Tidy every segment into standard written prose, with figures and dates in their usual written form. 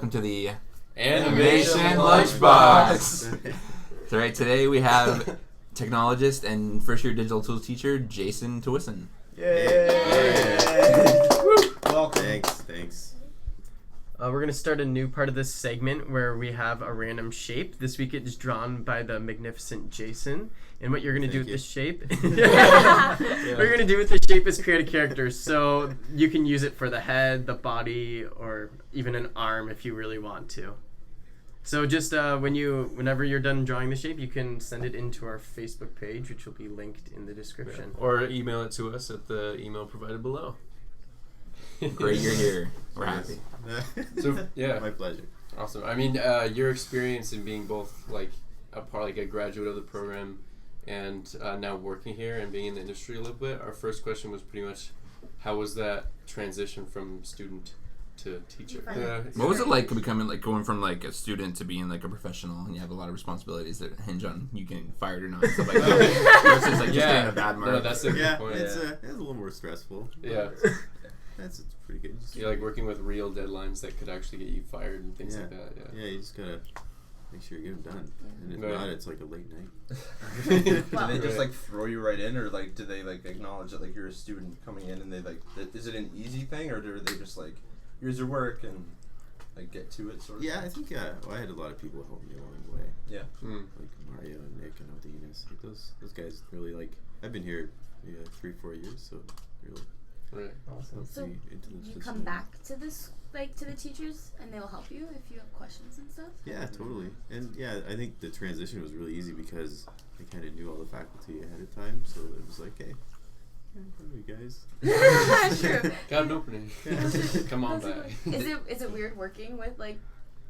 welcome to the Animation Lunchbox. That's right, today we have technologist and first-year digital tools teacher, Jason Teeuwissen. Yay! Welcome. Thanks. We're going to start a new part of this segment where we have a random shape. This week it's drawn by the magnificent Jason. And what you're going to do with this shape... What you're going to do with this shape is create a character. So you can use it for the head, the body, or even an arm if you really want to. So just whenever you're done drawing the shape, you can send it into our Facebook page, which will be linked in the description. Yeah. Or email it to us at the email provided below. Great you're here. We're happy. So yeah, my pleasure. Awesome. I mean, your experience in being both like a graduate of the program and now working here and being in the industry a little bit. Our first question was pretty much, how was that transition from student to teacher? What was it like going from like a student to being like a professional, and you have a lot of responsibilities that hinge on you getting fired or not, stuff like that. Versus like just getting a bad mark. No, that's a good point. It's a little more stressful. Yeah. It's pretty good. You're like working with real deadlines that could actually get you fired and things like that. Yeah, you just gotta make sure you get them done. And if not, it's like a late night. Do they just like throw you right in, or like do they like acknowledge that like you're a student coming in, and they like is it an easy thing, or do they just like here's your work and like get to it sort of? Yeah, I think I had a lot of people help me along the way. Yeah. Like Mario and Nick and Odinus. Like those guys really like. I've been here 3-4 years, so really. Right. Awesome. So you come back to this, like to the teachers, and they will help you if you have questions and stuff? Yeah, totally. And yeah, I think the transition was really easy because I kind of knew all the faculty ahead of time, so it was like, hey, how are you guys? True. Got an opening. Come on back. Is it weird working with like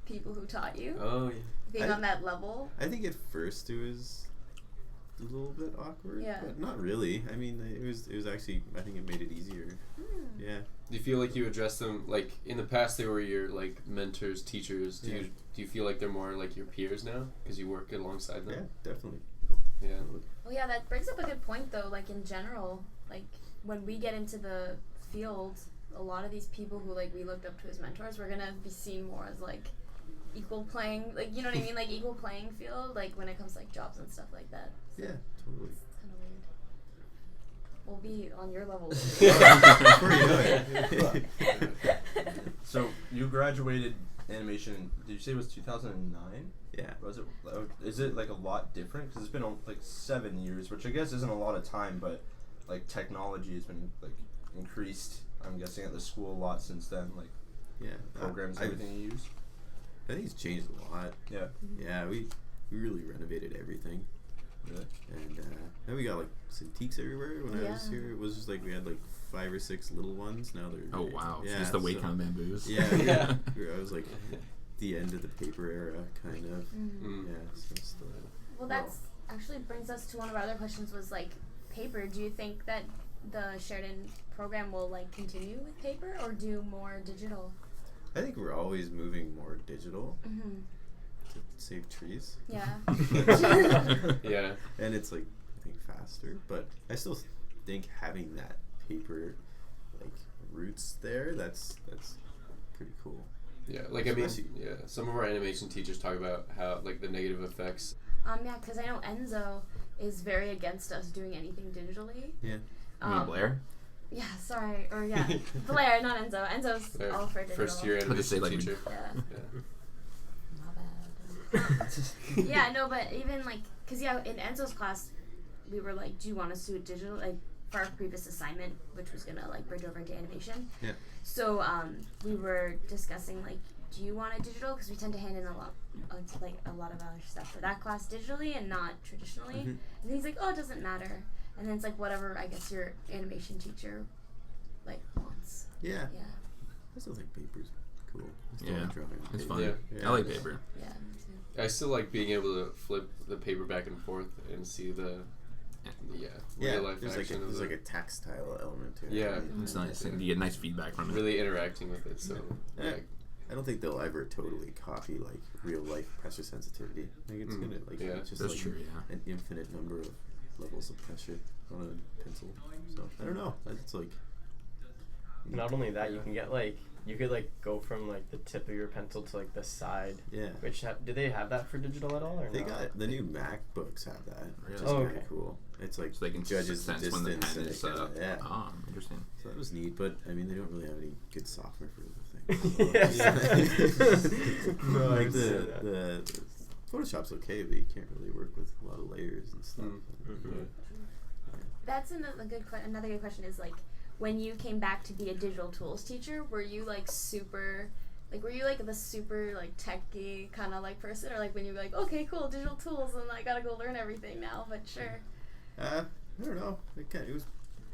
people who taught you? Oh yeah. Being on that level? I think at first it was a little bit awkward, but not really. I mean, it was actually, I think it made it easier. Yeah. Do you feel like you address them, like in the past they were your like mentors, teachers? Do you feel like they're more like your peers now because you work alongside them? Yeah, definitely. Yeah. Well, yeah, that brings up a good point though. Like in general, like when we get into the field, a lot of these people who like we looked up to as mentors, we're gonna be seen more as like equal playing, like, you know what I mean, like equal playing field, like when it comes to like jobs and stuff like that. So yeah, totally. It's kind of weird. We'll be on your level. So you graduated animation. Did you say it was 2009? Yeah. Was it? Is it like a lot different? Because it's been like 7 years, which I guess isn't a lot of time, but like technology has been like increased. I'm guessing at the school a lot since then. Like programs, everything you use. I think it's changed a lot. Yeah. Yeah, we really renovated everything. Really? And then we got like Cintiqs everywhere. When I was here, it was just like we had like 5 or 6 little ones. Now they're wow. Yeah, just the Wacom bamboos. Yeah. I was like the end of the paper era, kind of. Yeah. So still. Well, that's actually brings us to one of our other questions. Was like paper. Do you think that the Sheridan program will like continue with paper or do more digital? I think we're always moving more digital to save trees. Yeah. Yeah. And it's like, I think, faster. But I still think having that paper like roots there, that's pretty cool. Yeah, like some of our animation teachers talk about how like the negative effects. Yeah, because I know Enzo is very against us doing anything digitally. Yeah. You mean Blair? Yeah, sorry. Or yeah. Blair, not Enzo. Enzo's Blair, all for digital. First year animation teacher. My bad. Yeah, no, but even like, because in Enzo's class, we were like, do you want us to do it digital? Like, for our previous assignment, which was going to like bridge over into animation. Yeah. So we were discussing like, do you want it digital? Because we tend to hand in a lot of our stuff for that class digitally and not traditionally. And he's like, oh, it doesn't matter. And then it's like whatever I guess your animation teacher like wants. Yeah. Yeah. I still think paper's cool. It's fun. Yeah. I like paper. Yeah, me too. I still like being able to flip the paper back and forth and see the real life action. There's like a tactile element to it. Yeah. It's nice. And you get nice feedback from it. Really interacting with it. So I don't think they'll ever totally copy like real life pressure sensitivity. Like it's gonna it's just that's like true, an infinite number of levels of pressure on a pencil. So I don't know. It's like Not only that, you can get like you could like go from like the tip of your pencil to like the side. Yeah. Which do they have that for digital at all or They no? got the new MacBooks have that, which is Oh, kind of okay. cool. It's like So they can judges the sense when the distance pen and is it kinda, yeah. Oh, interesting. So that was neat, but I mean they don't really have any good software for the thing. No, Like I've seen that. the Photoshop's okay, but you can't really work with a lot of layers and stuff. Mm-hmm. That's another good question is like when you came back to be a digital tools teacher, were you like super were you like the super like techie kind of like person, or like when you were like, okay, cool, digital tools and I gotta go learn everything now, but sure. I don't know. It was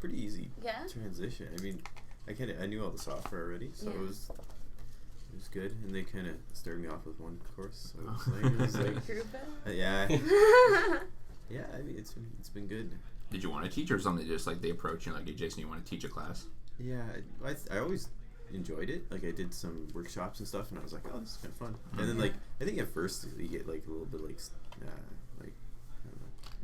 pretty easy Yeah? transition. I mean, I knew all the software already, so Yeah. it was good. And they kind of started me off with one course, so it was like Group it? yeah, yeah. I mean, it's been good. Did you want to teach, or something just like they approach you like, hey, Jason, you want to teach a class? Yeah, I always enjoyed it. Like I did some workshops and stuff, and I was like, oh, this is kind of fun. And then like I think at first you get like a little bit like I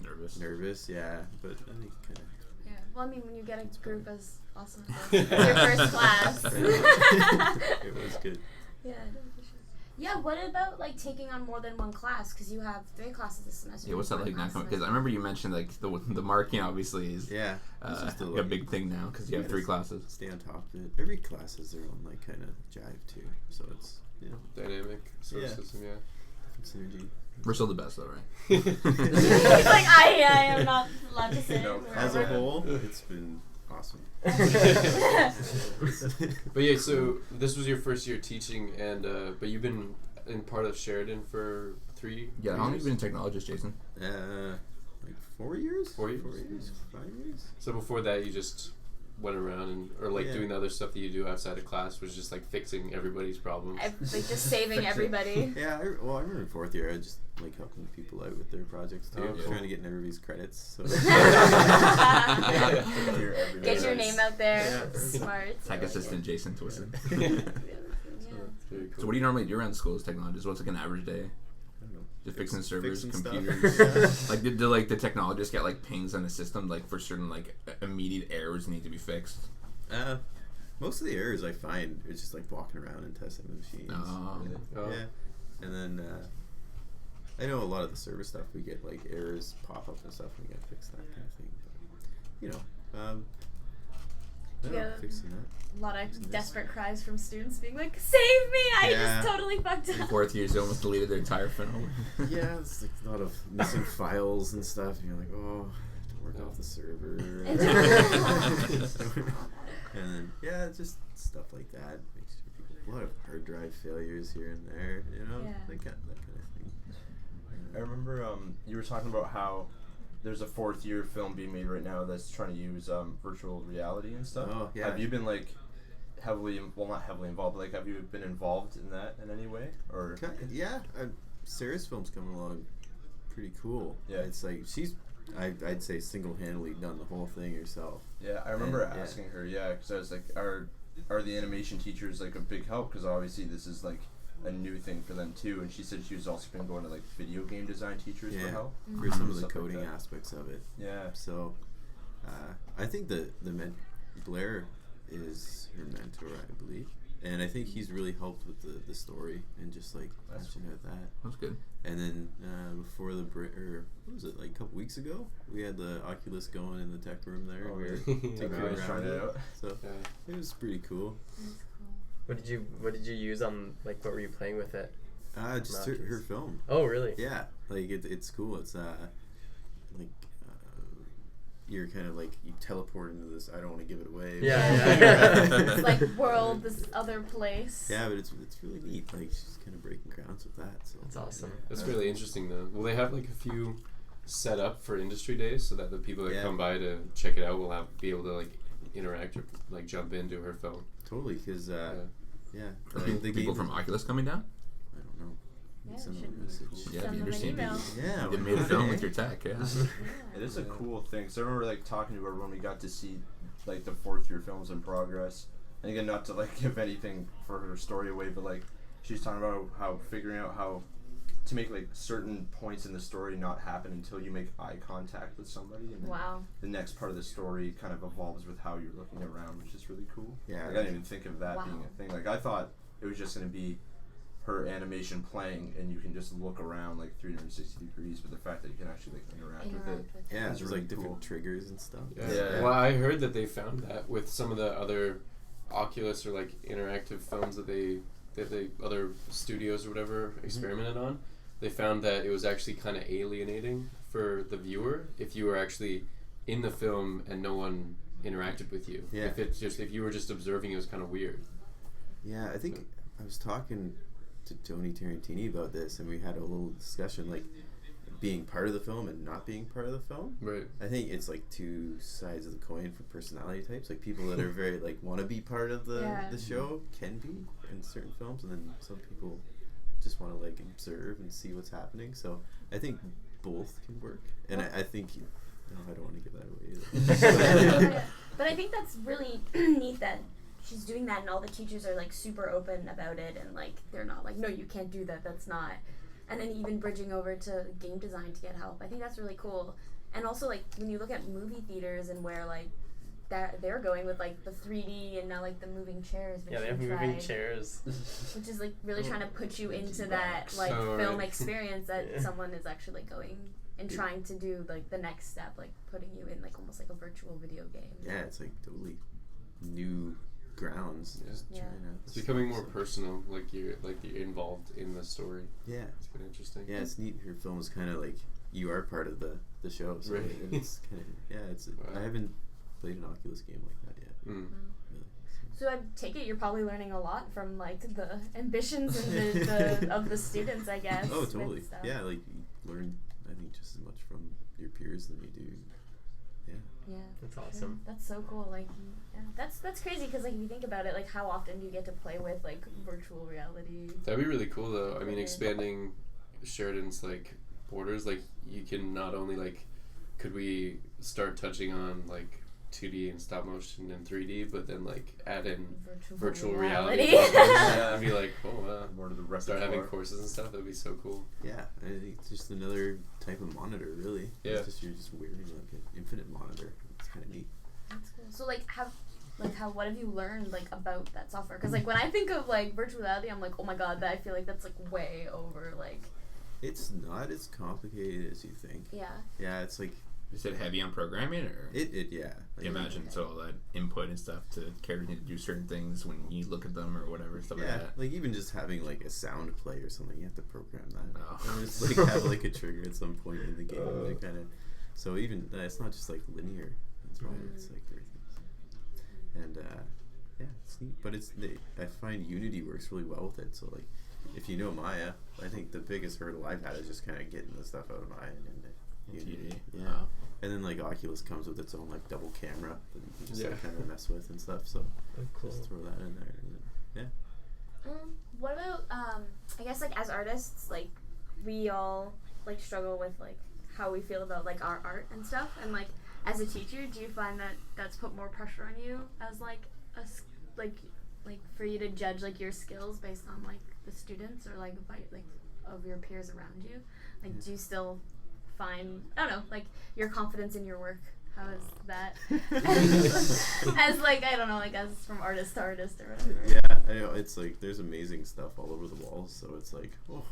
don't know, nervous, yeah. But I think kind of. Yeah. Well, I mean, when you get a group as awesome as it's your first class. It was good. Yeah, no, for sure. Yeah, what about like taking on more than one class? Because you have 3 classes this semester. Yeah, what's that like now? Because I remember you mentioned like the marking obviously is Yeah, it's just like a big thing now because you have 3 classes. Stay on top of it. Every class has their own like kind of jive too, so it's Dynamic source system, yeah. synergy. We're still the best though, right? He's like, I am not allowed to say. No. As a whole, it's been awesome. But yeah, so this was your first year teaching, and but you've been in part of Sheridan for 3 Yeah, how long have years? you been a technologist, Jason? Like 4 years. 4 years? 4 years. 5 years. So before that, you just went around or like Yeah. doing the other stuff that you do outside of class was just like fixing everybody's problems. Like just saving everybody. Yeah, I remember in 4th year, I just like helping people out with their projects too, Oh, cool. trying to get in everybody's credits. So. Get your name out there. Yeah. Smart. Tech assistant Jason Teeuwissen. Very cool. So what do you normally do around school as technologist? What's like an average day? I don't know. Just fixing servers, fixing stuff. computers. Like did like the technologists get like pings on the system like for certain like immediate errors need to be fixed? Most of the errors I find is just like walking around and testing the machines. Oh. Oh. Yeah, and then I know a lot of the server stuff we get like errors pop up and stuff and we gotta fix that kind of thing. But, I don't know, Yeah. fixing that. A lot of desperate cries from students being like, save me! I Yeah. just totally fucked In up. 4th year, they almost deleted their entire film. Yeah, it's like a lot of missing files and stuff. And you're like, oh, I have to work off the server. And then just stuff like that. Makes sure people, a lot of hard drive failures here and there. Yeah. that kind of thing. I remember you were talking about how there's a 4th year film being made right now that's trying to use virtual reality and stuff. Oh, yeah. Have you been like not heavily involved, but like have you been involved in that in any way? Or Yeah, Sarah's film's coming along pretty cool. Yeah. It's like I'd say single-handedly done the whole thing herself. yeah, I remember And, yeah. asking her, because I was like, are the animation teachers like a big help? Because obviously this is like a new thing for them too. And she said she was also been going to like video game design teachers for help. For some of the Stuff like coding that. aspects of it. Yeah. So, I think Blair is her mentor, I believe, and I think he's really helped with the story and just like That's matching out that. That's good. And then before what was it, like a couple weeks ago, we had the Oculus going in the tech room there. Oh, We were yeah. taking Yeah, it I was trying around it out. So Yeah. it was pretty cool. What did you use on like what were you playing with it? Just her film. Oh really? Yeah, like it's cool. It's like you're kind of like you teleport into this. I don't want to give it away. Yeah. It's like world, this other place. Yeah, but it's really neat. Like she's kind of breaking grounds with that. So That's awesome. That's really interesting though. Will they have like a few set up for industry days so that the people that Yeah. come by to check it out will be able to like interact or like jump into her film? Totally, because Yeah. the People game from Oculus coming down? I don't know. Yeah, Send we them a should message. Yeah, send it'd be them an interesting. email. Yeah, You made a film with your tech, yeah. It is a cool thing. Cause I remember like talking to her when we got to see like the 4th year films in progress. And again, not to like give anything for her story away, but like she's talking about how figuring out how to make like certain points in the story not happen until you make eye contact with somebody, and then Wow. the next part of the story kind of evolves with how you're looking around, which is really cool. Yeah, Like, I didn't even think of that being Wow. a thing. Like I thought it was just going to be her animation playing and you can just look around like 360 degrees, but the fact that you can actually like interact with it. Yeah, That's there's really like different cool. triggers and stuff. Yeah. Well, I heard that they found that with some of the other Oculus or like interactive films that they other studios or whatever experimented on. They found that it was actually kind of alienating for the viewer if you were actually in the film and no one interacted with you. Yeah. If you were just observing, it was kind of weird. Yeah, I think I was talking to Tony Tarantini about this, and we had a little discussion, like being part of the film and not being part of the film. Right. I think it's like two sides of the coin for personality types. Like people that are very like want to be part of the show can be in certain films, and then some people just want to like observe and see what's happening. So I think both can work, and I think I don't want to give that away either. But I think that's really neat that she's doing that, and all the teachers are like super open about it, and like they're not like, no, you can't do that, that's not. And then even bridging over to game design to get help. I think that's really cool. And also like when you look at movie theaters and where like that they're going with like the 3D and now like the moving chairs. Yeah, they have moving chairs. Which is like really trying to put you into that like film experience that someone is actually going and trying to do like the next step, like putting you in like almost like a virtual video game. Yeah, it's like totally new grounds. Yeah. Just Yeah. trying out It's this becoming stuff, more so. personal, like you're involved in the story. Yeah. It's been interesting. Yeah, it's neat. Her film is kind of like you are part of the show. So Right. it's kind of it's. Wow. I haven't played an Oculus game like that yet. Mm. Really. So I take it you're probably learning a lot from like the ambitions and the of the students, I guess. Oh, with totally. stuff. Yeah, like you learn, I think, just as much from your peers than you do. Yeah. Yeah. That's awesome. That's so cool. Like, yeah, that's crazy because like if you think about it, like how often do you get to play with like virtual reality? That'd be really cool, though. I mean, expanding Sheridan's like borders, like you can not only like, could we start touching on like 2D and stop motion and 3D, but then like add in virtual reality and be like, oh wow, More to the repertoire. start having courses and stuff. That'd be so cool. Yeah, I think it's just another type of monitor, really. Yeah. It's just, you're just wearing like an infinite monitor. It's kind of neat. That's cool. So like what have you learned like about that software? Because like when I think of like virtual reality, I'm like, oh my god, I feel like that's like way over like. It's not as complicated as you think. Yeah. Yeah, it's like Is it heavy on programming, or yeah. Like, imagine so all that input and stuff to characters need to do certain things when you look at them or whatever stuff yeah, like that. like even just having like a sound play or something, you have to program that. Oh. And just like have like a trigger at some point in the game. Like kind of. So even it's not just like linear. That's why it's like everything. And yeah, it's neat. But I find Unity works really well with it. So like, if you know Maya, I think the biggest hurdle I've had is just kind of getting the stuff out of Maya and into Unity. Yeah. Wow. And then like Oculus comes with its own like double camera that you can just Yeah. like kind of mess with and stuff. So Cool. just throw that in there. And then, yeah. What about I guess like as artists, like we all like struggle with like how we feel about like our art and stuff, and like as a teacher, do you find that that's put more pressure on you as like like for you to judge like your skills based on like the students or like by like of your peers around you? Like do you still find, I don't know, like your confidence in your work? How is that? as like, I don't know, like as from artist to artist or whatever. Yeah, I know, it's like there's amazing stuff all over the walls, so it's like, oh.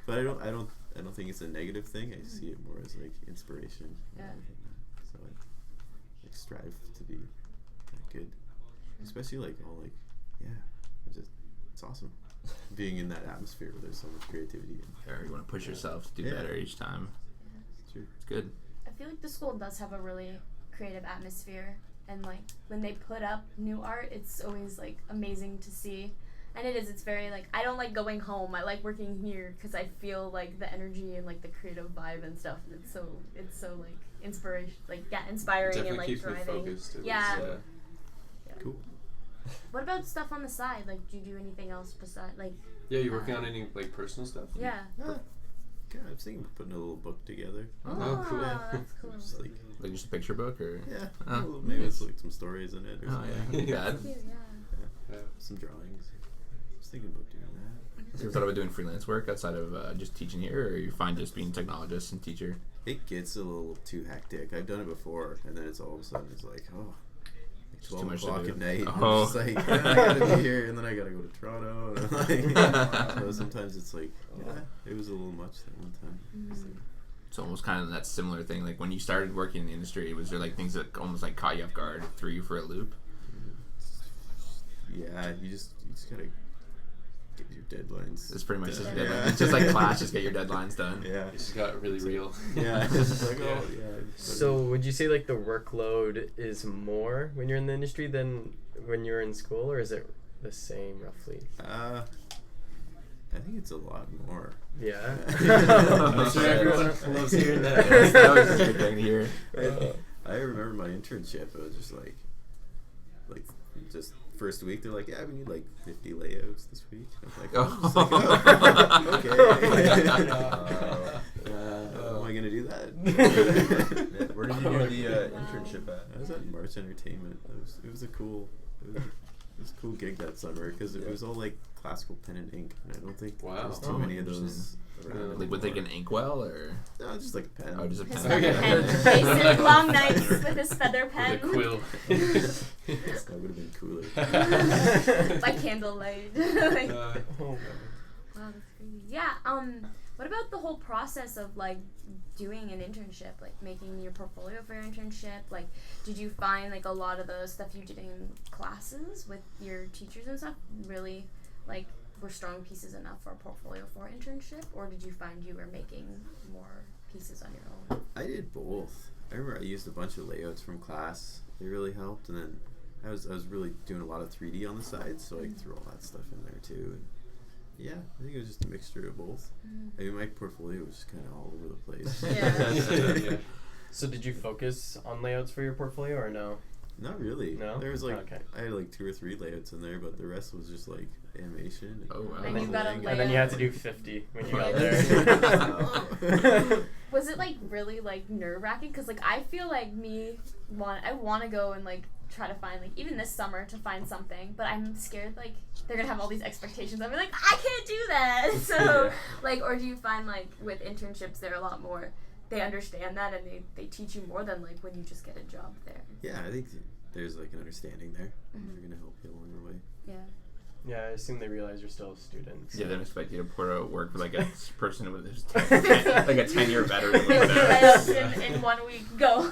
But I don't think it's a negative thing. I see it more as like inspiration. Yeah. So I like strive to be that good, especially like all like, yeah, it's awesome being in that atmosphere where there's so much creativity. Or you want to push yourself to do better each time. True. It's good. I feel like the school does have a really creative atmosphere, and like when they put up new art, it's always like amazing to see. And it's very like, I don't like going home. I like working here because I feel like the energy and like the creative vibe and stuff. And it's so like inspiration, like inspiring Definitely and like keeps me driving. focused. Yeah. Cool. What about stuff on the side? Like, do you do anything else besides like? Yeah, you working on any like personal stuff? Yeah. Yeah, I was thinking of putting a little book together. Oh, cool. That's cool. Just like, Like just a picture book, or yeah, Oh, well, maybe nice. it's like some stories in it or Oh something. yeah, not bad. Cute, yeah. Some drawings, was thinking about doing that. So you thought about doing freelance work outside of just teaching here, or you find just being technologist and teacher? It gets a little too hectic. I've done it before, and then it's all of a sudden it's like, oh, like Just too 12 much to o'clock do. at night. And Oh. I'm just like, I gotta be here, and then I gotta go to Toronto. And I'm like, so sometimes it's like, yeah, it was a little much that one time. It's like, It's almost kind of that similar thing. Like when you started working in the industry, was there like things that almost like caught you off guard, threw you for a loop? yeah, you just gotta get your deadlines. It's pretty much just done. deadlines. It's just like class, just get your deadlines done. Yeah. It just got really real. Yeah. It's just like, Yeah. oh, yeah. So would you say like the workload is more when you're in the industry than when you were in school, or is it the same roughly? I think it's a lot more. Yeah. I'm sure everyone loves hearing that. That was just a good thing to hear. I remember my internship. It was just like just first week they're like, yeah, we need like 50 layouts this week. I'm like, okay. How am I gonna do that? Where did you do the internship at? I was at March Entertainment. It was a cool gig that summer because it was all like classical pen and ink, and I don't think there's too many of those around. Like with like an inkwell or? No, just like a pen. Oh, just a His pen. feather pen. Jason, long nights with his feather pen. With a quill. That would have been cooler. By candlelight. Like, Uh, wow, that's crazy. Yeah. What about the whole process of like doing an internship, like making your portfolio for your internship? Like, did you find like a lot of the stuff you did in classes with your teachers and stuff really like were strong pieces enough for a portfolio for internship, or did you find you were making more pieces on your own? I did both. I remember I used a bunch of layouts from class. They really helped, and then I was really doing a lot of 3D on the side, so I threw all that stuff in there too. And yeah, I think it was just a mixture of both. I mean, my portfolio was just kind of all over the place. Yeah. yeah. So did you focus on layouts for your portfolio or no? Not really. No? There was like Okay. I had like 2 or 3 layouts in there, but the rest was just like animation. Oh, wow. And you gotta modeling. lay And then you had to do 50 when you got there. Was it like really like nerve wracking? Cause like I feel like I want to go and like try to find like even this summer to find something, but I'm scared like they're gonna have all these expectations. I'll be like, I can't do that. So like, or do you find like with internships they're a lot more, they understand that and they teach you more than like when you just get a job there? Yeah, I think there's like an understanding there. They're gonna help you along the way. Yeah. Yeah, I assume they realize you're still a student. So. Yeah, they don't expect you to put out work for like a person with just like a 10-year veteran. in 1 week, go.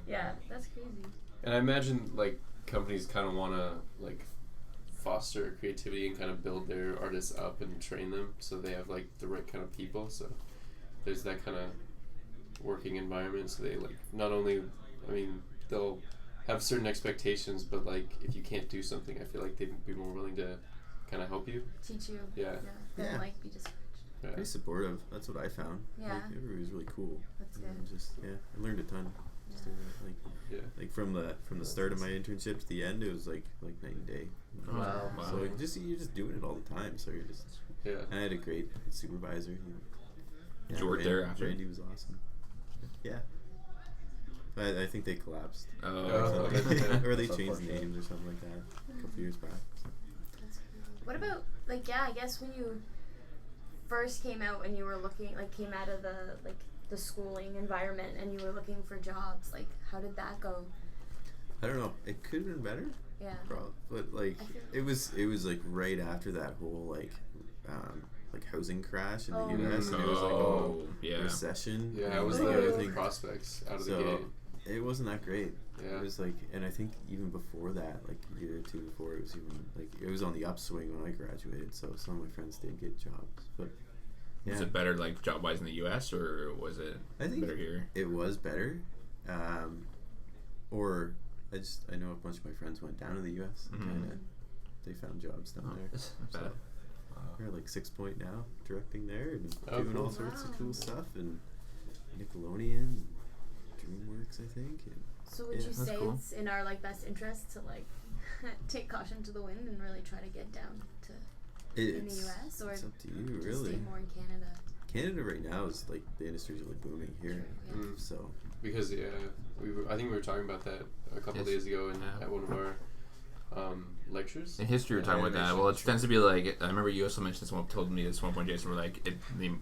Yeah, that's crazy. And I imagine like companies kind of want to like foster creativity and kind of build their artists up and train them so they have like the right kind of people. So there's that kind of working environment. So they like not only, I mean, they'll have certain expectations, but like if you can't do something, I feel like they'd be more willing to kind of help you. Teach you. Yeah. Don't Yeah. like be discouraged. Yeah. Pretty supportive. That's what I found. Yeah. Like, everybody was really cool. That's You good. know, just I learned a ton. Just doing that. Yeah. Like from the start of my internship to the end, it was like night and day. Wow. So you're just doing it all the time. So you're just. Yeah. And I had a great supervisor. Did you work there after? Randy was awesome. Yeah. I think they collapsed. Oh, Oh, okay. Or they That's changed unfortunate. names or something like that a couple years back. So. That's crazy. What about like I guess when you first came out and you were looking came out of the schooling environment and you were looking for jobs, like how did that go? I don't know. It could have been better. Yeah. But like I feel- it was like right after that whole like housing crash in the Oh. US, and it was like yeah. recession. Yeah, and it was like, the everything. prospects out of So the gate. it wasn't that great. Yeah. It was like, and I think even before that, like a year or two before, it was even like it was on the upswing when I graduated. So some of my friends did get jobs, but yeah, Was it better like job wise in the US or was it I think better here? it was better. Or I know a bunch of my friends went down to the US and kind of they found jobs down there. Not bad. They're like 6 Point now, directing there and Oh, doing cool. all sorts of Wow. cool stuff, and Nickelodeon, and DreamWorks, I think. And So would Yeah, you that's say cool. it's in our best interest to take caution to the wind and really try to get down to in the it's, US, or it's up to you, to really. stay more in Canada? Canada right now is like the industry's really booming here, True, yeah. so Because I think we were talking about that a couple Yes. days ago Yeah. at one of our lectures. In history, we're talking about that. Well, it tends to be like, I remember you also mentioned this told me this one point, Jason, were like,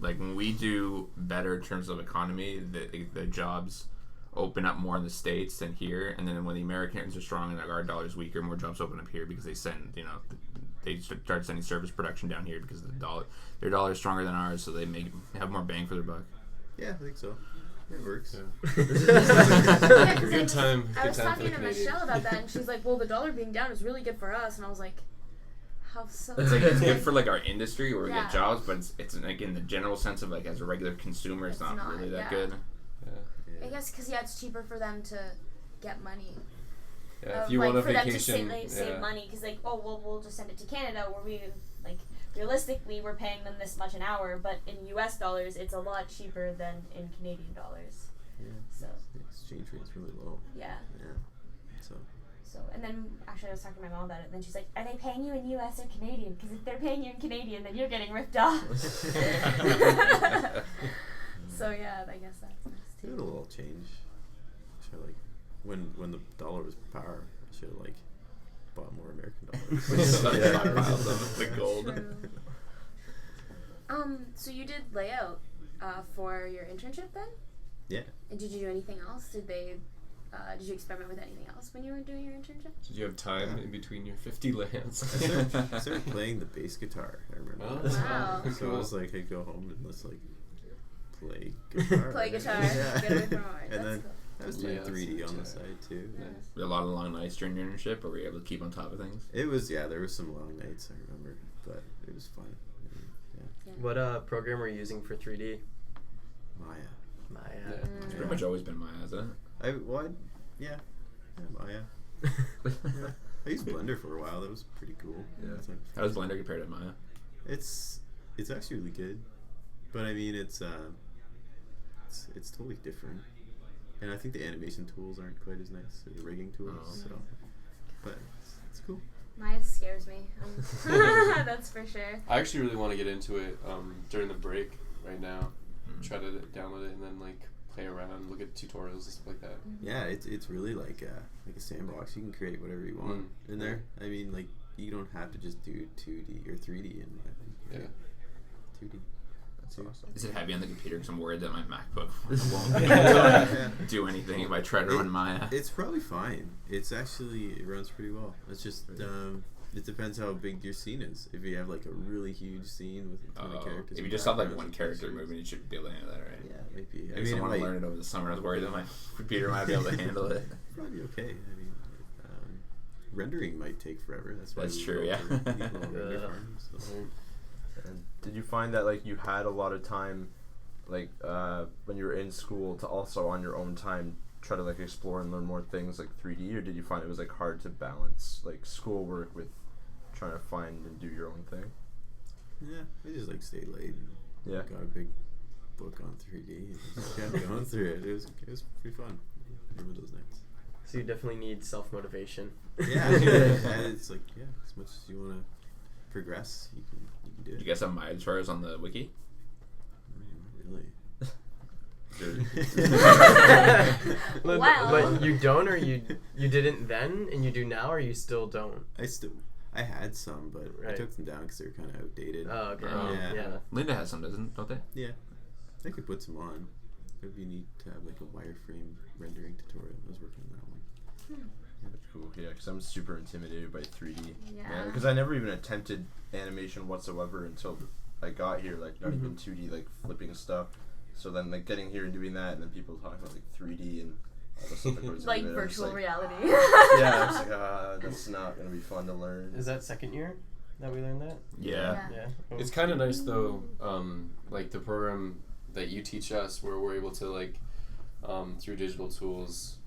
like when we do better in terms of economy, the jobs open up more in the States than here, and then when the Americans are strong and our dollar's weaker, more jobs open up here because they send, they start sending service production down here because their dollar is stronger than ours, so they have more bang for their buck. Yeah, I think so. It works. Yeah, Good time. I was Good time for talking the to Michelle Canadians. about that, and she's like, "Well, the dollar being down is really good for us," and I was like, "How so?" It's like it's good for like our industry where we Yeah. get jobs, but it's like in the general sense of like as a regular consumer, it's not really that good. I guess because it's cheaper for them to get money. Yeah, if you want a for vacation, them to save money, because we'll just send it to Canada, where we realistically we're paying them this much an hour, but in U.S. dollars it's a lot cheaper than in Canadian dollars. Yeah. So the exchange rate's really low. Yeah. So and then actually I was talking to my mom about it, and then she's like, "Are they paying you in U.S. or Canadian? Because if they're paying you in Canadian, then you're getting ripped off." So yeah, I guess that's nice it too. had a little change. Should like when the dollar was power, I should have bought more American dollars. The gold. True. So you did layout for your internship then? Yeah. And did you do anything else? Did you experiment with anything else when you were doing your internship? Did you have time in between your 50 layouts? I started playing the bass guitar. I remember. Oh, Wow. So I was like, I'd go home and let's play guitar. Play guitar. Yeah. Get away from art. And That's then cool. I was doing Yeah, 3D on the that's side too. A lot of long nights during your internship, or were you able to keep on top of things? It was there was some long nights I remember, but it was fun. Yeah. What program were you using for 3D? Maya. Maya. It's pretty much always been Maya, hasn't it? Yeah, Maya. Yeah. I used Blender for a while. That was pretty cool. Yeah. It's like, How does Blender compare to Maya? it's actually really good, but I mean it's totally different, and I think the animation tools aren't quite as nice, or the rigging tools. Oh. So, but it's cool. Maya scares me. That's for sure. I actually really want to get into it during the break right now. Try to download it and then play around, look at tutorials and stuff like that. Yeah, it's really like a sandbox. You can create whatever you want in there. I mean, you don't have to just do 2D or 3D and 2D. That's awesome. Is it heavy on the computer? Because I'm worried that my MacBook won't do anything if I try to run Maya. It's probably fine. It runs pretty well. It's just it depends how big your scene is. If you have a really huge scene with a ton of characters. If you just have one character moving, you should be able to handle that, right? Yeah, maybe. I want to learn it over the summer. I was worried that my computer might be able to handle it. Probably okay. I mean, rendering might take forever. That's true. Yeah. And did you find that you had a lot of time, when you were in school, to also on your own time try to explore and learn more things 3D, or did you find it was hard to balance schoolwork with trying to find and do your own thing? Yeah, I just stayed late. And Yeah. got a big book on 3D and just kept going through it. It was pretty fun. I remember those nights. So you definitely need self-motivation. Yeah, and it's as much as you want to progress, you can do it. Did you guys have Maya tutorials on the wiki? Really? Wow. But you don't, or you didn't then, and you do now, or you still don't? I had some, but I took them down because they were kind of outdated. Oh, okay. Yeah. Linda has some, don't they? Yeah, I could put some on. It would be neat to have a wireframe rendering tutorial. I was working on that one. That's cool. Yeah, because I'm super intimidated by 3D. Yeah. Because I never even attempted animation whatsoever until I got here. Not even 2D, flipping stuff. So then, getting here and doing that, and then people talking about 3D and all the stuff that goes into it. Virtual reality. Yeah, I was that's not gonna be fun to learn. Is that second year that we learned that? Yeah. Yeah. It's kind of nice though, the program that you teach us, where we're able to through digital tools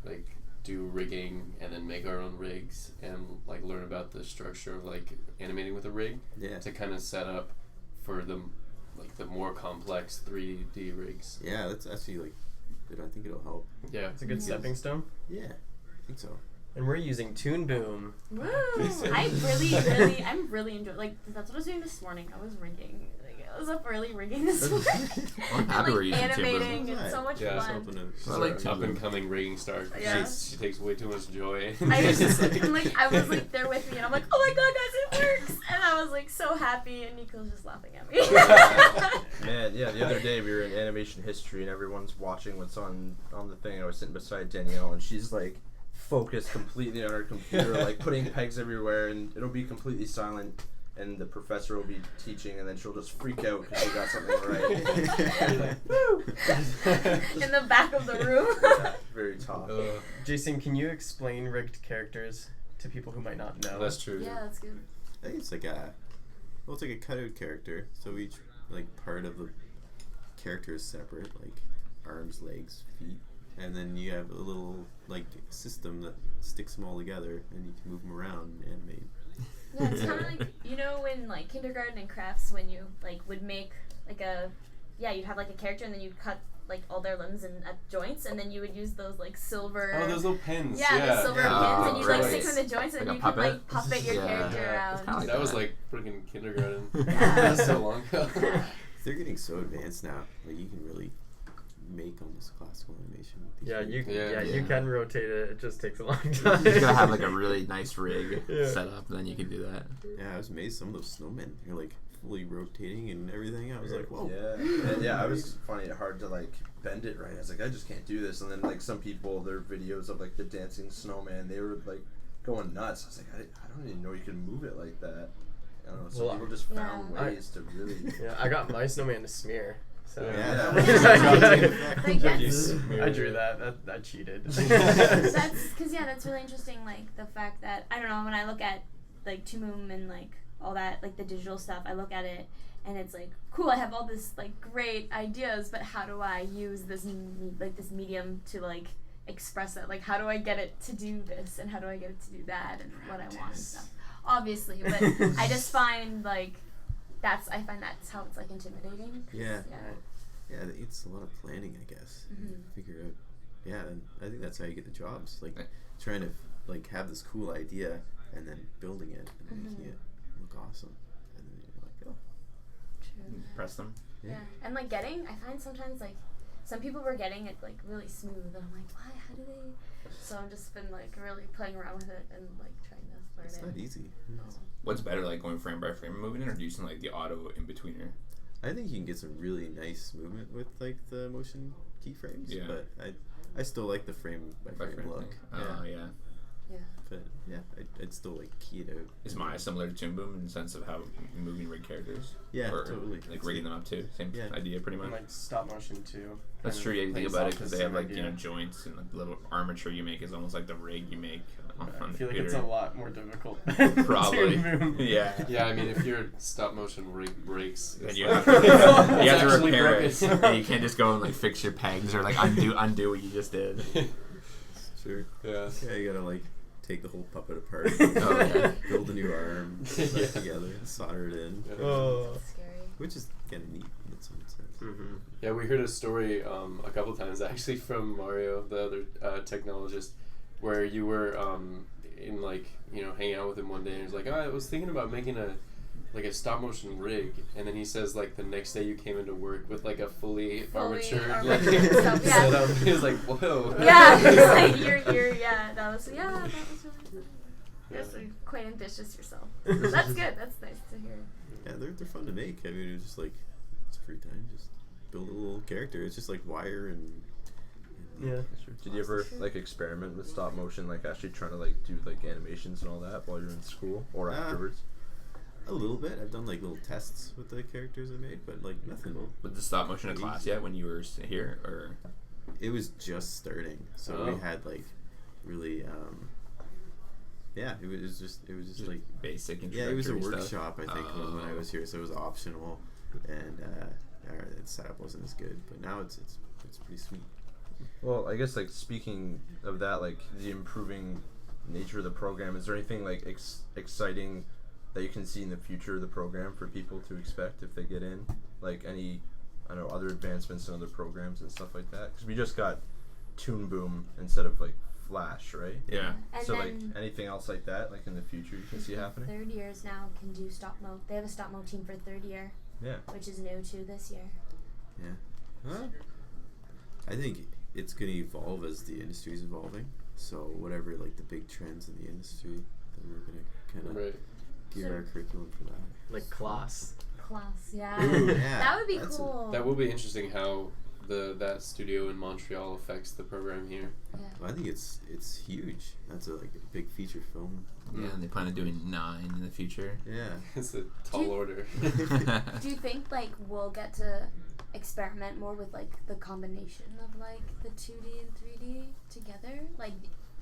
do rigging and then make our own rigs and learn about the structure of animating with a rig to kind of set up for the more complex 3D rigs. Yeah, that's actually I think it'll help. Yeah, It's a good stepping stone. Yeah, I think so. And we're using Toon Boom. Woo! I'm really enjoying. That's what I was doing this morning. I was rigging. was up early rigging this one. I'm happy we're and using animating Teeuwissen. and so much Yeah, fun. I like up and coming rigging star. Yeah. She takes way too much joy. I was like there with me, and I'm like, oh my god, guys, it works! And I was like so happy, and Nico's just laughing at me. Man, yeah, the other day we were in animation history and everyone's watching what's on the thing. I was sitting beside Danielle and she's like focused completely on her computer, like putting pegs everywhere, and it'll be completely silent and the professor will be teaching and then she'll just freak out because she got something right. Like, woo! In the back of the room. Yeah, very top. Jason, can you explain rigged characters to people who might not know? That's true. Yeah, that's good. I think it's like it's like a cutout character. So each like part of the character is separate, like arms, legs, feet, and then you have a little like system that sticks them all together, and you can move them around and animate. Yeah, it's kind of like, you know, in like kindergarten and crafts when you like would make like you'd have like a character and then you'd cut like all their limbs and at joints, and then you would use those like silver. Oh, those little pins. Yeah, the silver pins, and you like stick them in the joints, and Like a you can like puppet? puppet your Yeah. character around. It's kinda like That was that. like freaking kindergarten. Yeah. That was so long ago. They're getting so advanced now. Like you can really make almost classical animation. With these Yeah, things. you Yeah. can rotate it. It just takes a long You time. just gotta have like a really nice rig Yeah. set up, and then you can do that. Yeah, I was amazed. Some of those snowmen, you're like fully rotating and everything. I was like, whoa. Yeah, and yeah, I was finding it hard to like bend it right. I was like, I just can't do this. And then like some people, their videos of like the dancing snowman, they were like going nuts. I was like, I don't even know you can move it like that. I don't know. Some Well, people just found Yeah. ways to really. Yeah, I got my snowman to smear. So Yeah, that Like, yeah. I drew that. I cheated. That's because that's really interesting. Like the fact that I don't know, when I look at like Teeuwissen and like all that, like the digital stuff, I look at it and it's like cool. I have all this like great ideas, but how do I use this this medium to like express that? Like how do I get it to do this, and how do I get it to do that, and what I want and stuff. Obviously, but I just find like I find that's how it's like intimidating. Yeah. Yeah. Yeah, it's a lot of planning, I guess. Mhm. Figure out. Yeah, and I think that's how you get the jobs. Like trying to like have this cool idea and then building it and making it look awesome, and then you're like, oh, True. Press them. Yeah. And like I find sometimes like some people were getting it like really smooth, and I'm like, why? How do they? So I've just been like really playing around with it and like trying to learn it's it. not easy. What's better, like going frame by frame moving it, or using like the auto in betweener? I think you can get some really nice movement with like the motion keyframes. Yeah. But I still like the frame by frame look. thing. Oh yeah. Yeah. But yeah, I'd still like key it out. Is Maya similar to Toon Boom in the sense of how moving rig characters? Yeah, or, totally. Like rigging them up too. Same idea, pretty much. And like stop motion too. That's Kind true. of Yeah, you think plays about off it because the they have same like idea. joints and like little armature you make is almost like the rig you make on I the feel like computer. it's a lot more difficult. Probably. to move. Yeah. Yeah, I mean, if your stop motion rig breaks, And it's you like- have to, you have to actually repair it. broken. And you can't just go and like fix your pegs or like undo what you just did. Sure. Yeah. Yeah, you gotta like take the whole puppet apart, Oh, yeah. build a new arm, put it Yeah. together, solder it in, Oh. It's scary. which is kind of neat in some sense. Mm-hmm. Yeah, we heard a story a couple times actually from Mario, the other technologist, where you were in like hanging out with him one day, and he was like, I was thinking about making a stop motion rig, and then he says like the next day you came into work with like a fully armatured like armatured stuff, yeah. setup. He was like, whoa. Yeah, it's like you're that was really good. Yeah. That's like, quite ambitious yourself. That's good. That's nice to hear. Yeah, they're fun to make. I mean, it was just like it's free time, just build a little character. It's just like wire and Yeah. Did you ever like experiment with stop motion, like actually trying to like do like animations and all that while you're in school or afterwards? a little bit. I've done like little tests with the characters I made, but like nothing. With the stop motion in class yet when you were here, or It was just starting, so Oh. we had like really yeah, it was just like basic yeah, it was a introductory stuff? workshop I think when I was here, so it was optional, and the setup wasn't as good, but now it's pretty sweet. Well, I guess like speaking of that, like the improving nature of the program, is there anything like exciting that you can see in the future of the program for people to expect if they get in? Like any, I don't know, other advancements in other programs and stuff like that? Because we just got Toon Boom instead of like Flash, right? Yeah. And So like then anything else like that, like in the future, you can see happening? third years now can do stop mo. They have a stop mo team for third year. Yeah. which is new too this year. Yeah. Huh? I think it's going to evolve as the industry is evolving. So whatever like the big trends in the industry, then we're going to kind of gear our curriculum for that. Like class. Yeah. Ooh, yeah. That would be cool. That will be interesting how that studio in Montreal affects the program here. Yeah. Well, I think it's huge. That's a big feature film. Yeah, and they plan on doing 9 in the future. Yeah. It's a tall order. Do you think like we'll get to experiment more with like the combination of like the 2D and 3D together, like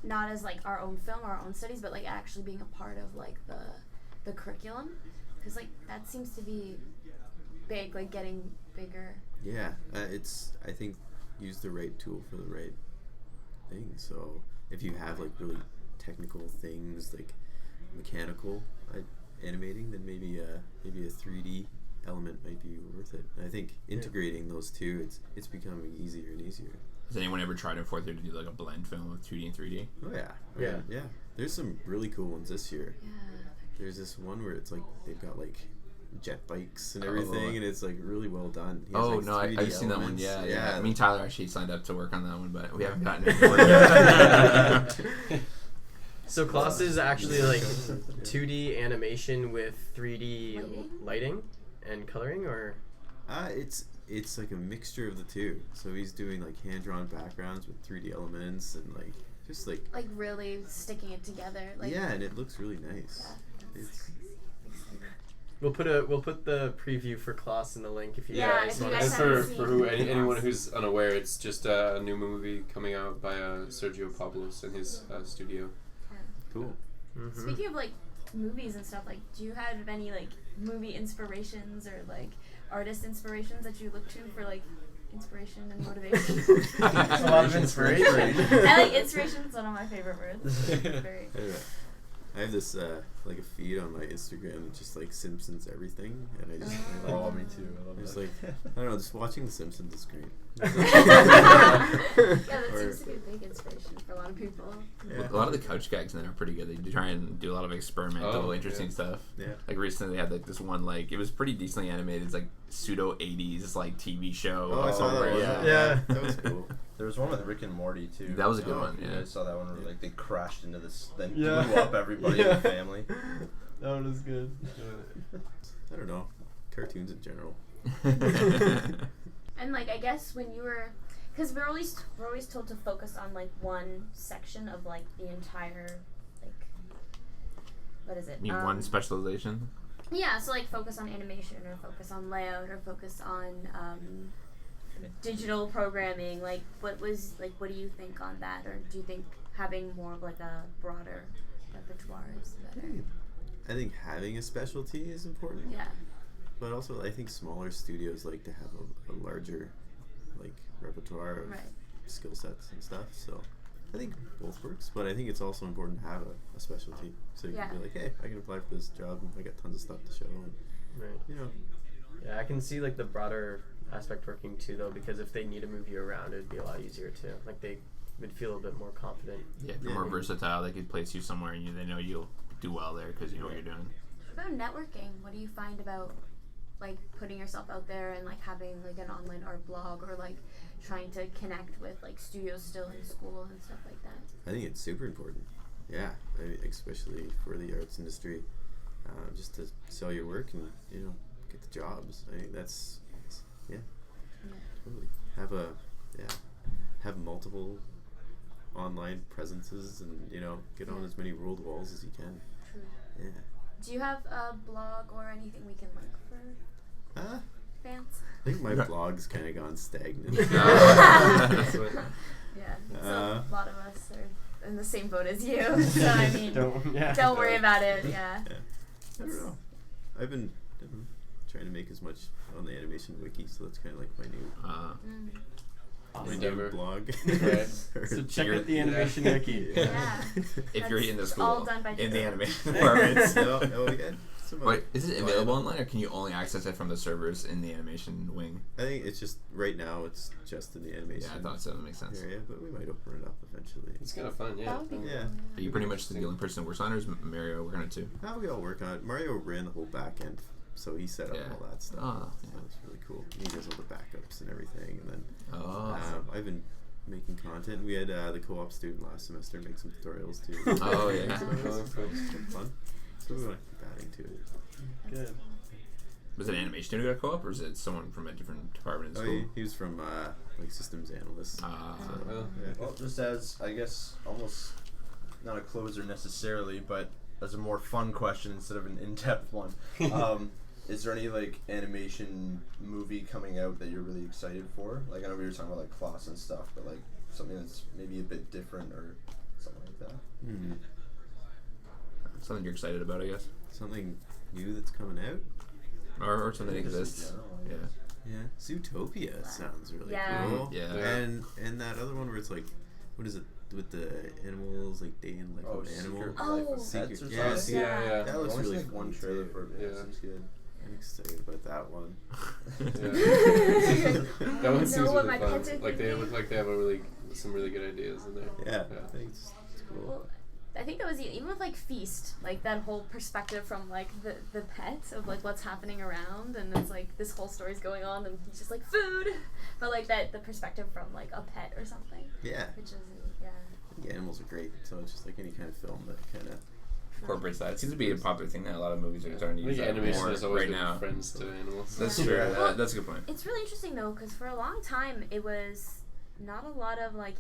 not as like our own film, our own studies, but like actually being a part of like the curriculum, because like that seems to be big, like getting bigger. Yeah, I think use the right tool for the right thing. So if you have like really technical things like mechanical animating, then maybe a 3D element might be worth it. And I think integrating those two, it's becoming easier and easier. Has anyone ever tried in 4th year to do like a blend film of 2D and 3D? Oh yeah. There's some really cool ones this year. Yeah. There's this one where it's like they've got like jet bikes and everything, and it's like really well done. He has, Oh like, no, 3D I've seen that one. elements. Yeah. Me and Tyler actually signed up to work on that one, but we haven't gotten it. So class is actually like 2D animation with 3D lighting and coloring, or? It's like a mixture of the two. So he's doing like hand-drawn backgrounds with 3D elements and like just like really sticking it together. Like yeah, and it looks really nice. Yeah. We'll put the preview for class in the link if you guys if you want guys to. And for anyone who's unaware, it's just a new movie coming out by Sergio Pablos in his studio. Cool. Mm-hmm. Speaking of like movies and stuff, like do you have any like movie inspirations or like artist inspirations that you look to for like inspiration and motivation? A lot of inspiration. I like inspiration. It's one of my favorite words. Very. I have this like a feed on my Instagram, just like Simpsons everything, and I just Me too. I love just that. like I don't know, just watching The Simpsons is great. Yeah, that seems to be a big inspiration for a lot of people. Yeah. A lot of the couch gags then are pretty good. They do try and do a lot of experimental, interesting stuff. Yeah. Like recently, they had like this one, like it was pretty decently animated. It's like pseudo 80s like TV show. Oh, I saw that where- one. Yeah. That was cool. There was one with Rick and Morty too. That was a good Oh, one. you Yeah. guys saw that one where like they crashed into this, then Yeah. blew up everybody in the family. That one was good. I don't know, cartoons in general. And like I guess when you were, because we're always told to focus on like one section of like the entire like what is it? You mean one specialization? Yeah, so like focus on animation or focus on layout or focus on digital programming. Like what do you think on that, or do you think having more of like a broader repertoire is better? I think having a specialty is important. Yeah. But also, I think smaller studios like to have a larger, like, repertoire of skill sets and stuff. So, I think both works. But I think it's also important to have a specialty, so you can be like, hey, I can apply for this job, and I got tons of stuff to show, and you know. Yeah, I can see like the broader aspect working too, though, because if they need to move you around, it'd be a lot easier too. Like they would feel a bit more confident. Yeah, if you're more versatile, they could place you somewhere and they know you'll do well there because you know what you're doing. What about networking? What do you find about like putting yourself out there and like having like an online art blog, or like trying to connect with like studios still in school and stuff like that? I think it's super important. Yeah, especially for the arts industry, just to sell your work and get the jobs. I think that's totally have multiple online presences and get on as many world walls as you can. True. Yeah. Do you have a blog or anything we can link for fans? I think my blog's kind of gone stagnant. Yeah, so a lot of us are in the same boat as you. So I mean, don't worry about it. Yeah. I don't know. I've been trying to make as much on the animation wiki, so that's kind of like my new endeavor blog. Right. So check out the animation wiki. Yeah. If you're in the school, all done by in the Joe. animation department. Wait, is it available online, or can you only access it from the servers in the animation wing? I think it's just right now. It's just in the animation. Yeah, I thought so. That makes sense. area, but we might open it up eventually. It's kind of fun, yeah. That would be cool. Yeah. Are you pretty much the only person who works on it, or is Mario working on it too? How we all work on it? Mario ran the whole back end so he set up all that stuff. So it's really cool. He does all the backups and everything, and then I've been making content. We had the co-op student last semester make some tutorials too. Oh yeah, so it's been fun. So we want to keep adding to it. Good. Was it an animation student who got co-op, or is it someone from a different department in school? He was from like systems analyst. Well, just as I guess almost not a closer necessarily, but as a more fun question instead of an in-depth one. Is there any like animation movie coming out that you're really excited for? Like I know we were talking about like Klaus and stuff, but like something that's maybe a bit different or something like that. Mm-hmm. Something you're excited about, I guess. Something new that's coming out. Or something that exists. Yeah. Zootopia sounds really Yeah. cool. Yeah. And that other one where it's like, what is it with the animals, like day in life of an animal? Secret Oh. Life of Secret- Pets or yeah, something? Yeah. That looks Only really like fun one trailer too. for it. Yeah. Seems good. I'm excited about that one. That one seems Know what really my fun. pets are Like they thinking? look like they have some really good ideas in there. Yeah, thanks. It's cool. Well, I think that was even with like Feast, like that whole perspective from like the pet of like what's happening around, and it's like this whole story's going on, and he's just like food, but like the perspective from like a pet or something. Yeah. Which is The animals are great, so it's just like any kind of film that kind of. Incorporates that. It seems to be a popular thing now. A lot of movies are starting to I use think that animation more has always right been now. friends to animals. That's Yeah. true. Well, That's a good point. It's really interesting though, because for a long time it was not a lot of like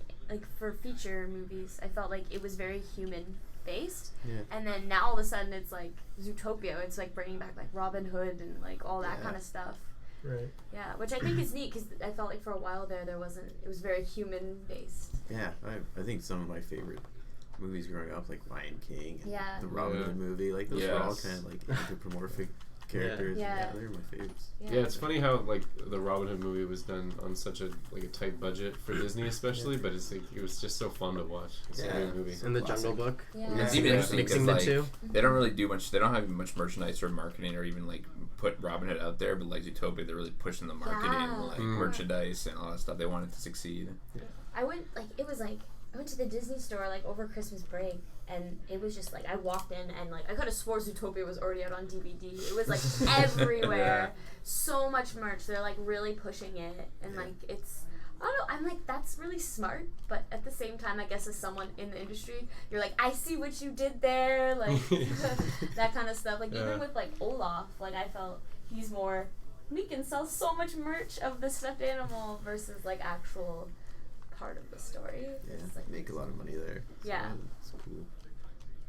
for feature movies. I felt like it was very human based, and then now all of a sudden it's like Zootopia. It's like bringing back like Robin Hood and like all that kind of stuff. Right. Yeah, which I think is neat because I felt like for a while there wasn't. It was very human based. Yeah, I think some of my favorite movies growing up, like Lion King and Yeah. the Robin Hood movie, like those were all kind of like anthropomorphic characters. Yeah. They're my favorites. Yeah, it's funny how like the Robin Hood movie was done on such a tight budget for Disney, especially, but it's like it was just so fun to watch. It's a great movie. And the Jungle Book. Yeah. It's even interesting Mixing because the like two. they don't really do much. They don't have much merchandise or marketing or even like put Robin Hood out there. But like Zootopia, they're really pushing the marketing, and, like merchandise and all that stuff. They want it to succeed. I went I went to the Disney store like over Christmas break, and it was just like I walked in and like I could have swore Zootopia was already out on DVD. It was like everywhere, so much merch. They're like really pushing it, and like it's. I don't know, I'm like, that's really smart, but at the same time, I guess as someone in the industry, you're like, I see what you did there, like, that kind of stuff. Like, even with, like, Olaf, like, I felt he's more, we can sell so much merch of the stuffed animal versus, like, actual part of the story. Yeah, It's, like, make a lot of money there. So Yeah. it's cool.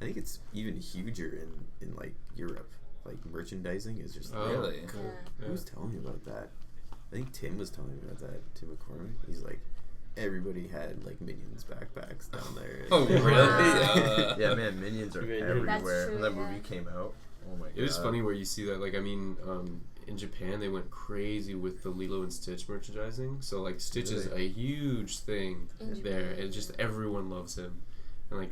I think it's even huger in like Europe. Like merchandising is just Really? Yeah. Who was telling me about that? I think Tim was telling me about that. Tim McCormick. He's like, everybody had like Minions backpacks down there. Oh, really? Yeah, man, Minions are That's everywhere. true, When that yeah. movie came out, oh my god. It is funny where you see that. Like, I mean, in Japan, they went crazy with the Lilo and Stitch merchandising. So, like, Stitch is a huge thing In there. Japan. And just everyone loves him. And, like,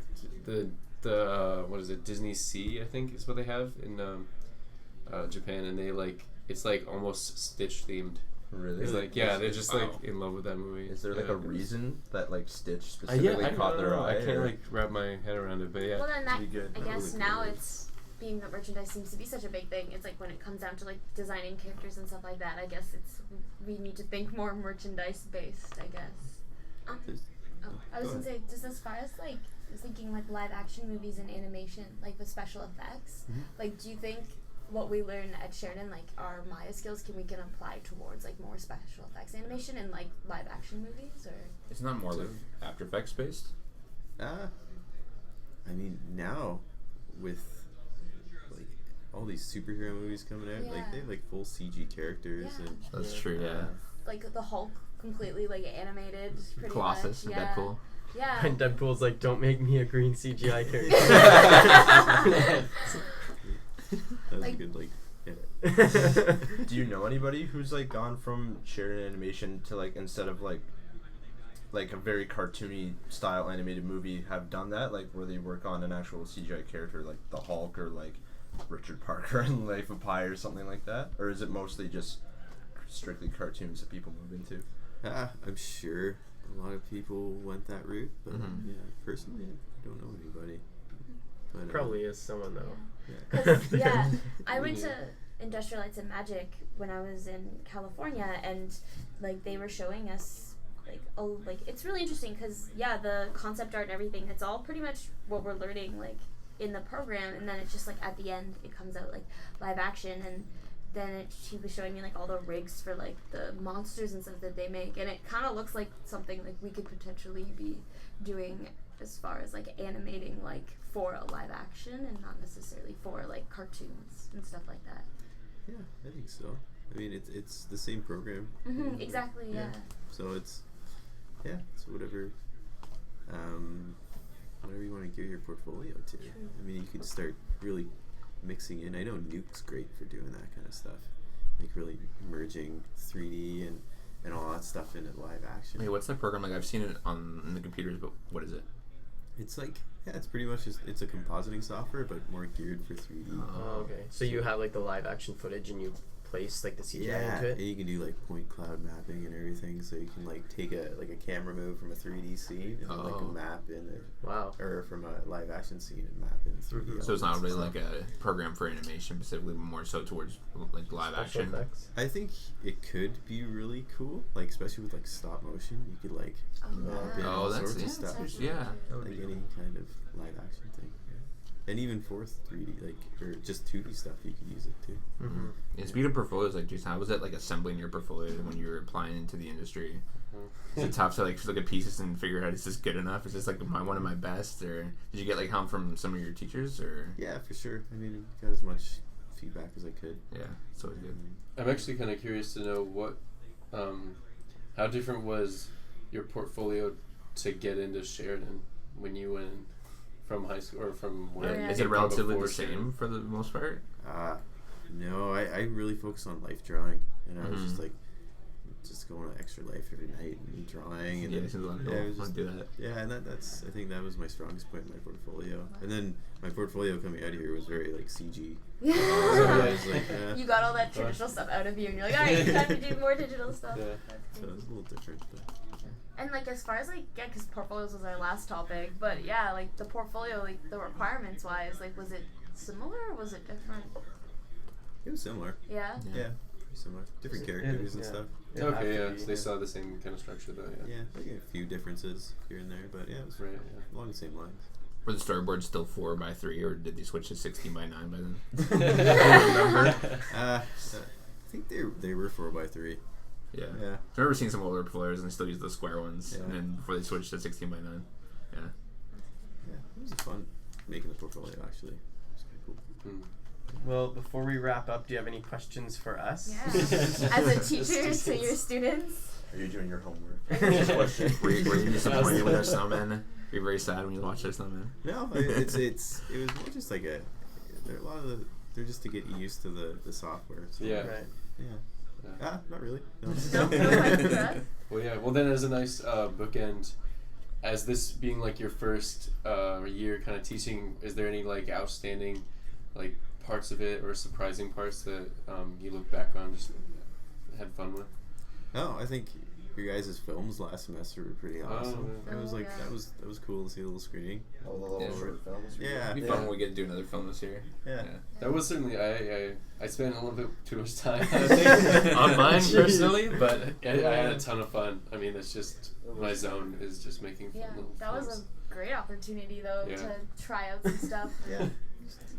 the what is it, Disney Sea, I think, is what they have in Japan. And they, like, it's, like, almost Stitch themed. Really? It's like, yeah, they're just, like, Wow. in love with that movie. Is there like Yeah. a reason that like Stitch Yeah, specifically I caught don't their know. eye? I can't or- like wrap my head around it, but yeah. Well, then that, Pretty good. I That guess really now cool. it's being that merchandise seems to be such a big thing. It's like when it comes down to like designing characters and stuff like that. I guess we need to think more merchandise based. I guess. There's- I was gonna say, just as far as like, I was thinking like live action movies and animation, like with special effects. Like, do you think what we learn at Sheridan, like our Maya skills, we can apply towards like more special effects animation and like live action movies, or? It's not more like After Effects based. I mean, now with like all these superhero movies coming out, like they have like full CG characters Yeah. and That's true. Yeah. Like the Hulk completely like animated, pretty Colossus much. and Yeah. Deadpool. Yeah. And Deadpool's like, don't make me a green CGI character. that's Like- a good like. Yeah. Do you know anybody who's like gone from Sheridan Animation to like instead of like a very cartoony style animated movie have done that, like where they work on an actual CGI character like the Hulk or like Richard Parker in Life of Pi or something like that, or is it mostly just strictly cartoons that people move into? I'm sure a lot of people went that route, but Mhm. yeah, personally, I don't know anybody. But, Probably is someone though. Yeah. 'Cause, yeah, I went to Industrial Lights and Magic when I was in California, and like they were showing us like it's really interesting because the concept art and everything, it's all pretty much what we're learning like in the program, and then it's just like at the end it comes out like live action, and then she was showing me like all the rigs for like the monsters and stuff that they make, and it kind of looks like something like we could potentially be doing as far as like animating like for a live action and not necessarily for like cartoons and stuff like that. Yeah, I think so. I mean, it's the same program. Exactly. Yeah. So it's whatever you want to gear your portfolio to. True. I mean, you could start really mixing in. I know Nuke's great for doing that kind of stuff, like really merging 3D and all that stuff into live action. Wait, what's that program like? I've seen it on the computers, but what is it? It's like, it's pretty much just, it's a compositing software, but more geared for 3D. Oh, okay. So you have like the live action footage and you place like the CGI into it? And you can do like point cloud mapping and everything, so you can like take a camera move from a 3D scene and then, like a map in it. Wow. Or from a live action scene and map in 3D. So it's not really like a program for animation specifically, but more so towards like live Special action. effects? I think it could be really cool, like especially with like stop motion. You could like map in all that's sorts of stuff. yeah. Like any kind of live action thing. And even for 3D, like, or just 2D stuff, you could use it too. Mm-hmm. And speaking of portfolios, like Jason, how was it like assembling your portfolio when you were applying into the industry? Is it tough to like look at pieces and figure out is this good enough? Is this like one of my best? Or did you get like help from some of your teachers? Or Yeah, for sure. I mean, got as much feedback as I could. yeah, so it's good. I'm actually kind of curious to know what, how different was your portfolio to get into Sheridan when you went from high school or from where? Yeah. Is it relatively the Sheridan? same for the most part? No, I really focused on life drawing, and I was just like, just going to Extra Life every night and drawing, and Yeah, then, it seems a lot of yeah, it was people just, want to do that. yeah, and that's I think that was my strongest point in my portfolio. And then my portfolio coming out here was very like CG. So I was like, You got all that traditional stuff out of you, and you're like, all right, it's time to do more digital stuff. Yeah. That's so it was a little different. But. And like as far as like because portfolios was our last topic, but yeah, like the portfolio, like the requirements wise, like was it similar or was it different? It was similar. Yeah. Yeah, pretty similar. Different characters and stuff. Okay, yeah. So they saw the same kind of structure though. Yeah. Yeah, like a few differences here and there, but yeah, it was Right. Yeah. along the same lines. Were the storyboards still 4x3, or did they switch to 16x9 by then? I think they were 4x3. Yeah. Yeah. I remember seeing some older portfolios and they still use the square ones, Yeah. and then before they switched to 16x9. Yeah. Yeah, it was fun making the portfolio actually. It was kind of cool. Well, before we wrap up, do you have any questions for us? Yeah. As a teacher to your students. Are you doing your homework? Were you disappointed with our snowmen? Were you very sad when you watched our snowmen? No, it was more just like they're just to get used to the software. So Yeah. Right. Yeah. Not really. No. No questions for us? Well, yeah. Well, then as a nice bookend, as this being like your first year kind of teaching, is there any like outstanding like parts of it or surprising parts that you look back on just had fun with? No, I think your guys' films last semester were pretty awesome. Oh, It was like yeah. that was cool to see a little screening. All the little Yeah. short films. Yeah. It'd be fun when we get to do another film this year. Yeah. That was certainly I spent a little bit too much time I think, on mine personally, but I had a ton of fun. I mean, it's just my zone is just making fun Yeah, little that was films. a great opportunity though Yeah. to try out some stuff. Yeah. It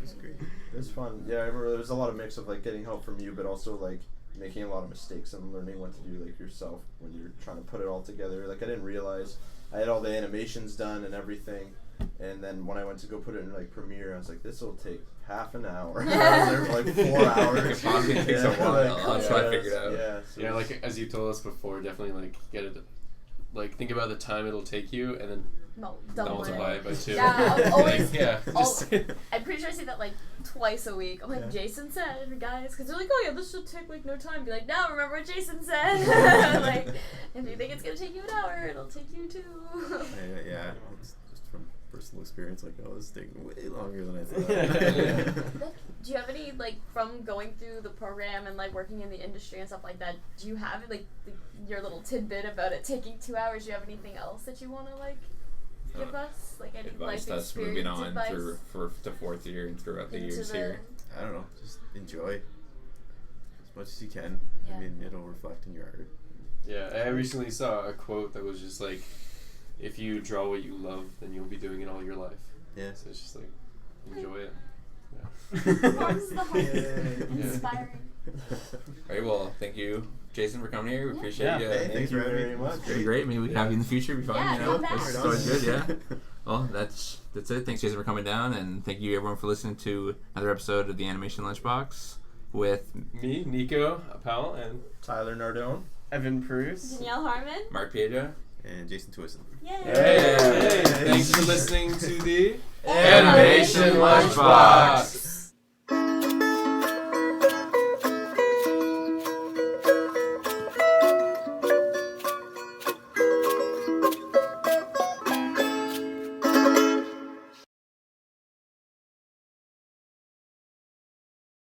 was great. It was fun. Yeah, I remember there was a lot of mix of like getting help from you, but also like making a lot of mistakes and learning what to do like yourself when you're trying to put it all together. Like I didn't realize I had all the animations done and everything, and then when I went to go put it in like Premiere, I was like, this will take half an hour. I was there for like 4 hours. It takes a while. That's what I figured out. Yeah, so Yeah, like as you told us before, definitely like get it. Like think about the time it'll take you, and then multiply it by 2. Yeah, I'll always. yeah. I'm pretty sure I see that like twice a week. I'm like, Jason said, guys, because they're like, oh yeah, this should take like no time. Be like, no, remember what Jason said. Like, if you think it's gonna take you an hour, it'll take you 2. Yeah. It's just from personal experience, like, oh, this is taking way longer than I thought. Do you have any like from going through the program and like working in the industry and stuff like that? Do you have like your little tidbit about it taking 2 hours? Do you have anything else that you want to like give us, like any Advice life us experience moving on advice to 4th year and throughout the into years the- here. I don't know, just enjoy. much as you can. Yeah. I mean, it'll reflect in your art. Yeah, I recently saw a quote that was just like, if you draw what you love, then you'll be doing it all your life. Yeah. So it's just like, enjoy it. Warms the heart. Yeah. Inspiring. All right, well, thank you, Jason, for coming here. We appreciate Yeah. you. Hey, thanks for having me. very much. It'd be great. Maybe we can have you in the future. Be fun. Yeah, You know, come back. that's always good. Yeah. Well, that's it. Thanks, Jason, for coming down, and thank you everyone for listening to another episode of the Animation Lunchbox with Me, Nico, Appel, and Tyler Nardone. Evan Bruce. Danielle Harmon. Mark Piedra. And Jason Teeuwissen. Yay. hey, thanks for listening to the Animation Lunchbox.